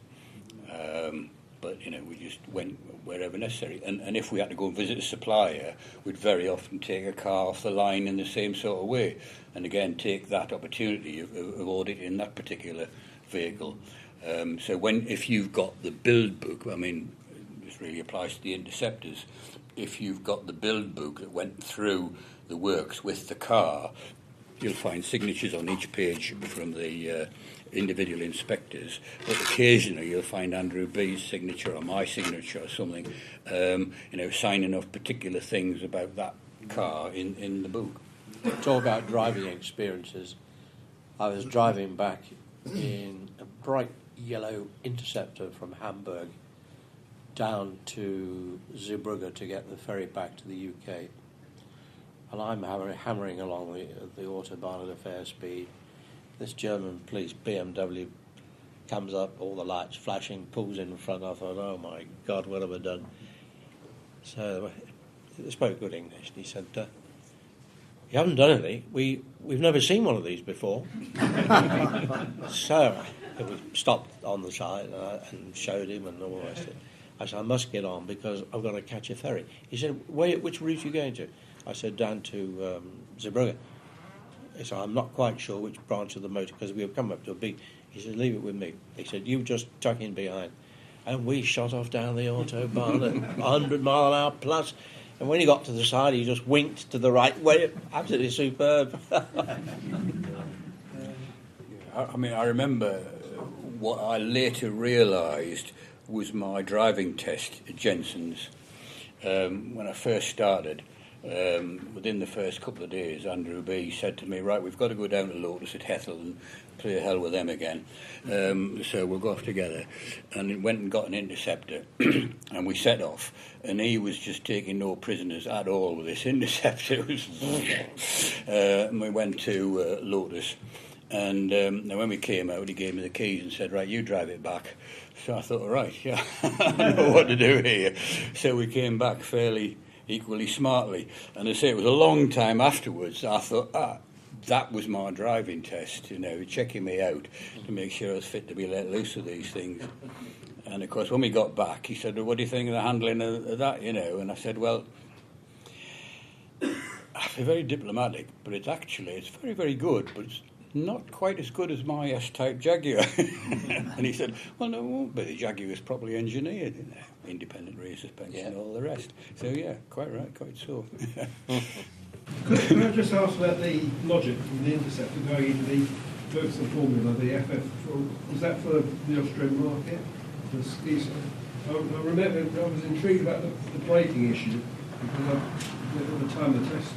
But, we just went wherever necessary. And if we had to go and visit a supplier, we'd very often take a car off the line in the same sort of way. And again, take that opportunity of auditing that particular vehicle. So if you've got the build book, I mean, this really applies to the Interceptors, if you've got the build book that went through the works with the car, you'll find signatures on each page from the individual inspectors, but occasionally you'll find Andrew B's signature or my signature or something, signing off particular things about that car in the book. Talk about driving experiences. I was driving back in a bright yellow Interceptor from Hamburg down to Zeebrugge to get the ferry back to the UK. And I'm hammering along the Autobahn at a fair speed. This German police BMW comes up, all the lights flashing, pulls in front. I thought, oh my God, what have I done? So he spoke good English. And he said, you haven't done anything. We've never seen one of these before. So we stopped on the side and showed him and all the rest of it. I said, I must get on because I've got to catch a ferry. He said, which route are you going to? I said, down to Zeebrugge. He said, I'm not quite sure which branch of the motor, because we've come up to a big... He said, leave it with me. He said, you just tuck in behind. And we shot off down the Autobahn at 100 mile an hour plus. And when he got to the side, he just winked to the right way. Absolutely superb. I remember what I later realised was my driving test at Jensen's. When I first started, within the first couple of days, Andrew B said to me, right, we've got to go down to Lotus at Hethel and play hell with them again. So we'll go off together. And he went and got an Interceptor, and we set off. And he was just taking no prisoners at all with this Interceptor. And we went to Lotus. And when we came out, he gave me the keys and said, right, you drive it back. So I thought, all right, yeah, I know what to do here. So we came back fairly equally smartly. And I say it was a long time afterwards I thought, that was my driving test, checking me out to make sure I was fit to be let loose with these things. And of course, when we got back, he said, well, what do you think of the handling of that, And I said, well, I'll be very diplomatic, but it's very, very good, but it's not quite as good as my S-type Jaguar. And he said, well, no, it won't be. The Jaguar is properly engineered, independent rear suspension and all the rest. So, yeah, quite right, quite so. Could I just ask about the logic from the Interceptor going into the Ferguson formula, the FF? Was that for the Austrian market? The skis? I remember I was intrigued about the braking issue because at the time the test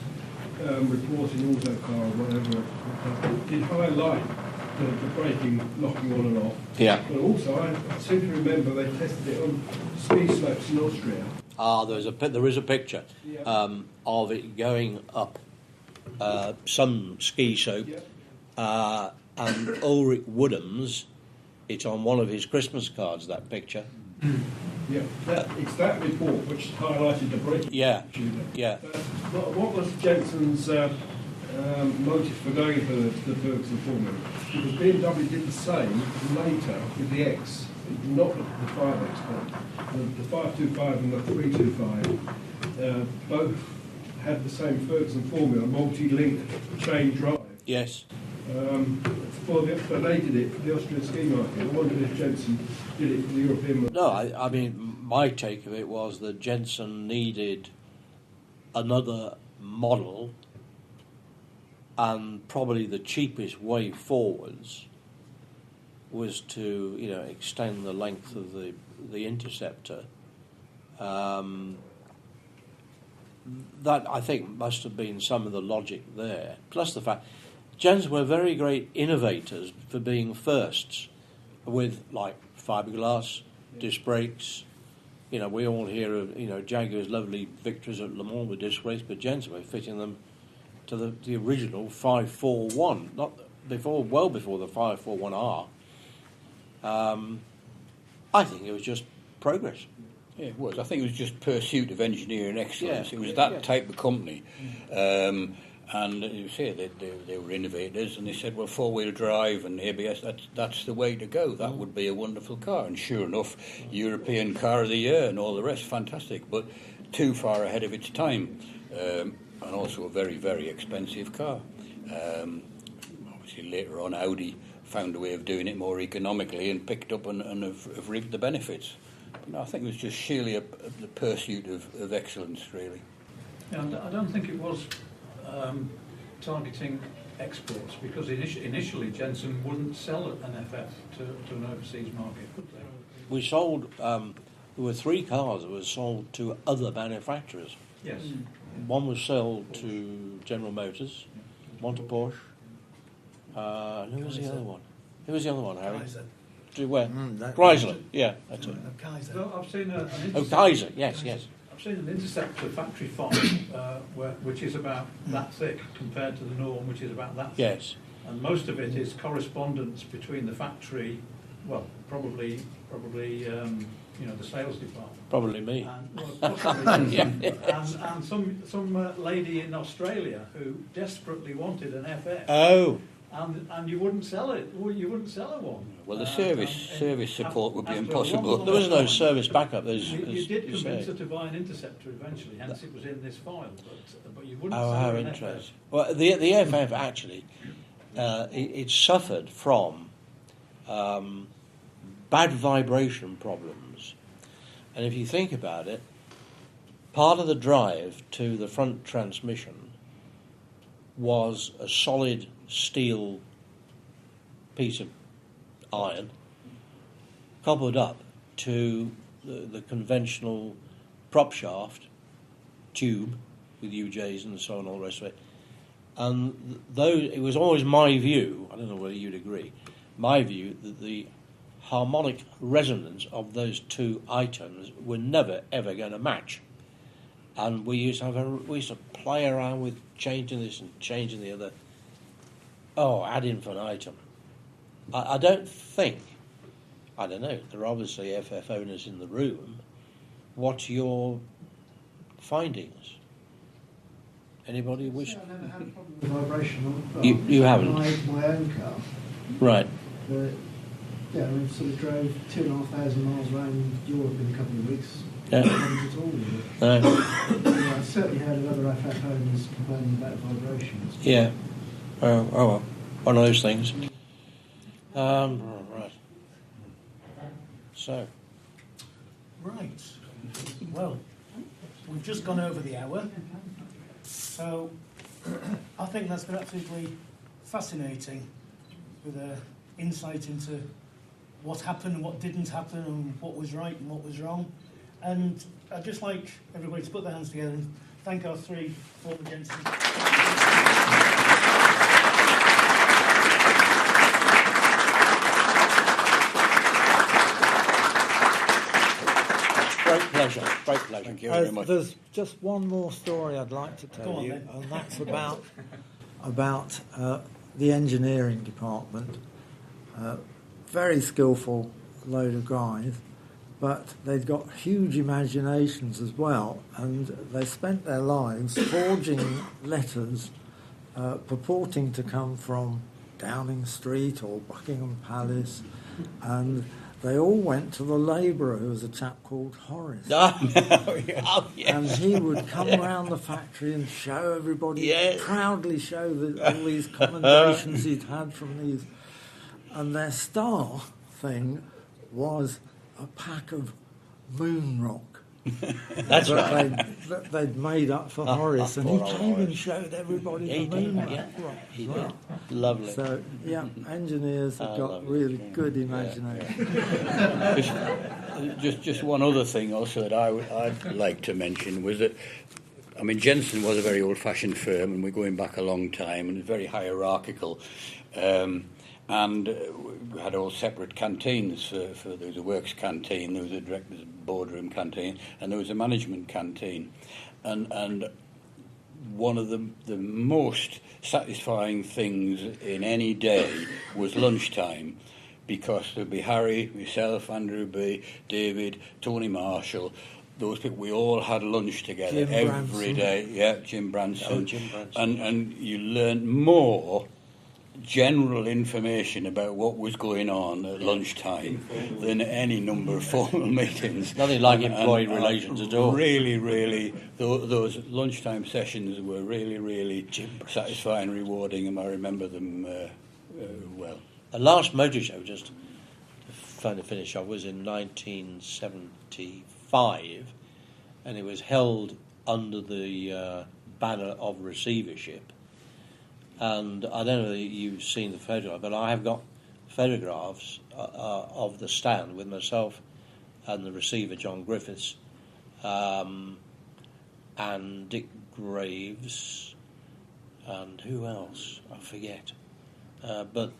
report in Autocar or whatever did highlight the braking locking on and off. Yeah. But also I seem to remember they tested it on ski slopes in Austria. There is a picture of it going up some ski slope, and Ulrich Woodham's. It's on one of his Christmas cards. That picture. Yeah, it's that report which highlighted the braking. Yeah. What was Jensen's motive for going for the Ferguson formula? Because BMW did the same later with the X, not the 5X, but the 525 and the 325. Both had the same Ferguson formula, multi-link chain drive. Yes. But they did it for the Austrian ski market. I wondered if Jensen did it for the European market. No, I mean, my take of it was that Jensen needed another model, and probably the cheapest way forwards was to, extend the length of the Interceptor. That, I think, must have been some of the logic there. Plus the fact Jensen were very great innovators for being firsts with, like, fiberglass, disc brakes. We all hear of, Jaguar's lovely victories at Le Mans with disc brakes, but Jensen were fitting them to the original 541, well before the 541R. I think it was just progress. Yeah, it was. I think it was just pursuit of engineering excellence. Yeah. It was that type of company. And you say they were innovators, and they said, well, four-wheel drive and ABS, that's the way to go. That would be a wonderful car. And sure enough, European Car of the Year and all the rest, fantastic, but too far ahead of its time. And also a very, very expensive car. Obviously, later on, Audi found a way of doing it more economically and picked up and have reaped the benefits. But no, I think it was just sheerly the pursuit of excellence, really. Yeah, I don't think it was targeting exports, because initially Jensen wouldn't sell an FF to an overseas market, would they? We sold, there were 3 cars that were sold to other manufacturers. Yes. One was sold to General Motors, one to Porsche. Who was the other one? Who was the other one, Harry? Kaiser. To where? Chrysler, yeah, that's it. Kaiser. So I've seen an Kaiser, yes. I've seen an Interceptor factory farm, which is about that thick compared to the norm, which is about that thick. Yes. And most of it is correspondence between the factory, well, probably the sales department. Probably me. And, possibly, Yeah. and some lady in Australia who desperately wanted an FF. Oh. And you wouldn't sell it. You wouldn't sell her one. Well, the service support would be impossible. There was no service backup. You did convince her to buy an Interceptor eventually, hence it was in this file, but you wouldn't sell how her an interesting. FF. Well, the FF actually, it suffered from bad vibration problems. And if you think about it, part of the drive to the front transmission was a solid steel piece of iron coupled up to the conventional prop shaft tube with UJs and so on, all the rest of it. And though it was always my view, I don't know whether you'd agree, my view that the harmonic resonance of those two items were never ever going to match. And we used to play around with changing this and changing the other. Ad infinitum. I don't think, I don't know, there are obviously FF owners in the room. What's your findings. Anybody wish? I never had a problem with vibration on the car. You haven't? My own car. Right. But, yeah, we sort of drove 2,500 miles around Europe in a couple of weeks. Yeah. No problems at all with it. No. Yeah, I certainly heard of other FF owners complaining about vibrations. Yeah. Oh well. One of those things. Right. So. Right. Well, we've just gone over the hour. So I think that's been absolutely fascinating with an insight into what happened, what didn't happen, and what was right and what was wrong. And I'd just like everybody to put their hands together and thank our three former Jensen. Great pleasure. Great pleasure. Thank you very much. There's just one more story I'd like to Go tell on, you, then. and that's about the engineering department. Very skillful load of guys, but they'd got huge imaginations as well, and they spent their lives forging letters purporting to come from Downing Street or Buckingham Palace, and they all went to the labourer, who was a chap called Horace. Oh, yes. And he would come around the factory and show everybody, proudly show all these commendations he'd had from these. And their star thing was a pack of moon rock. That's right. That they'd made up for Horace, and he poor old came and Horace. showed everybody He the moon did, rock. yeah. Right, He right. did. Lovely. So, yeah, engineers have got lovely. really good imagination. Just one other thing also that I'd like to mention was that, I mean, Jensen was a very old-fashioned firm, and we're going back a long time, and it's very hierarchical. And we had all separate canteens. For there was a works canteen, there was a director's boardroom canteen, and there was a management canteen. And one of the most satisfying things in any day was lunchtime, because there'd be Harry, myself, Andrew B, David, Tony Marshall. Those people, we all had lunch together Jim every Branson. day. Yeah, Jim Branson. Oh, Jim Branson. And you learned more general information about what was going on at lunchtime than any number of formal meetings. Nothing like employee relations at all. Really, those lunchtime sessions were really satisfying, rewarding, and I remember them well. The last motor show, just to finish off, was in 1975, and it was held under the banner of receivership. And I don't know if you've seen the photograph, but I have got photographs of the stand with myself and the receiver, John Griffiths, and Dick Graves, and who else? I forget. But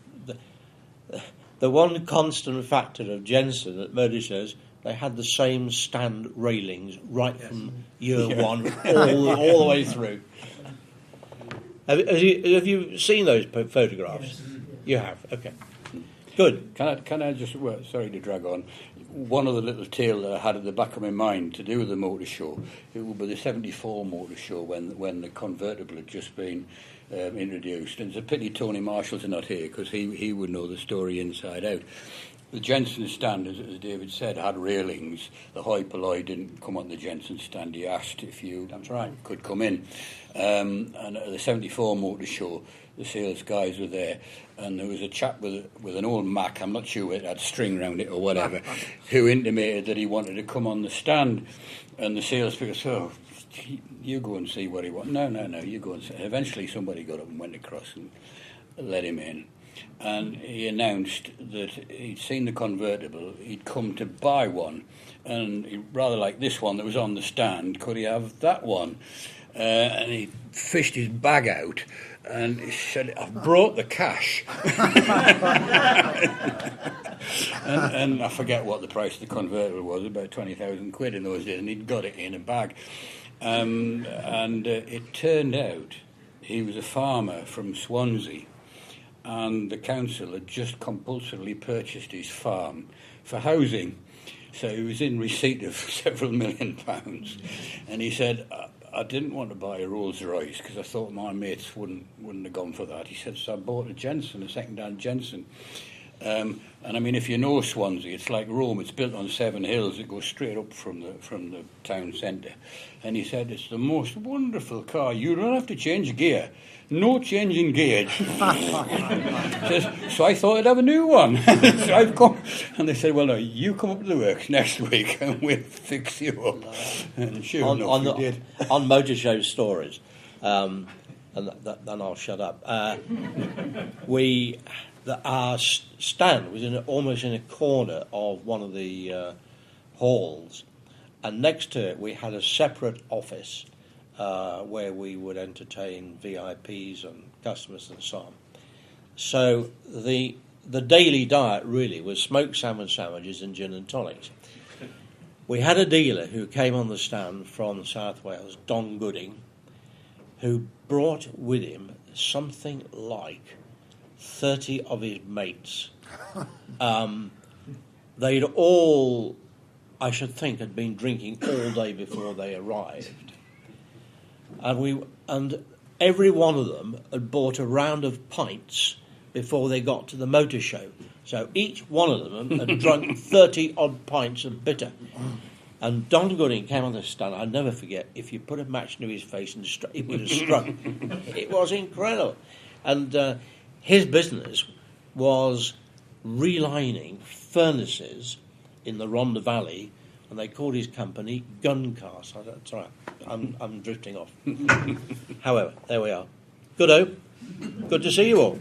the one constant factor of Jensen at motor shows, they had the same stand railings right from year one all the way through. Have you seen those photographs? Yes. You have. Okay. Good. Can I just, well, sorry to drag on, one other little tale that I had at the back of my mind to do with the motor show. It would be the 74 motor show when the convertible had just been introduced. And it's a pity Tony Marshall's not here, because he would know the story inside out. The Jensen stand, as David said, had railings. The hoi polloi didn't come on the Jensen stand. He asked if you could come in. And at the 74 motor show, the sales guys were there, and there was a chap with an old Mac, I'm not sure it had string around it or whatever, who intimated that he wanted to come on the stand. And the salespeople said, "Oh, you go and see what he wants." No, you go and see. Eventually somebody got up and went across and let him in. And he announced that he'd seen the convertible, he'd come to buy one, and he rather like this one that was on the stand, could he have that one? And he fished his bag out and he said, "I've brought the cash." and I forget what the price of the convertible was, about 20,000 quid in those days, and he'd got it in a bag. And it turned out he was a farmer from Swansea, and the council had just compulsorily purchased his farm for housing. So he was in receipt of several £1 million. And he said, I didn't want to buy a Rolls Royce because I thought my mates wouldn't have gone for that. He said, so I bought a second-hand Jensen. And I mean, if you know Swansea, it's like Rome. It's built on 7 hills. It goes straight up from the town centre. And he said, it's the most wonderful car. You don't have to change gear. No change in gauge. So I thought I'd have a new one. So I've come, and they said, well, no, you come up to the works next week and we'll fix you up. And sure enough, we did. On motor show stories, and then I'll shut up. Our stand was almost in a corner of one of the halls, and next to it we had a separate office where we would entertain VIPs and customers and so on. So the daily diet really was smoked salmon sandwiches and gin and tonics. We had a dealer who came on the stand from South Wales, Don Gooding, who brought with him something like 30 of his mates. They'd all, I should think, had been drinking all day before they arrived. And every one of them had bought a round of pints before they got to the motor show. So each one of them had drunk 30-odd pints of bitter. And Don Gooding came on the stand. I'll never forget, if you put a match to his face and it would have struck. It was incredible. And his business was relining furnaces in the Rhondda Valley, and they called his company Gun Cast. That's right. I'm drifting off. However, there we are. Good to see you all.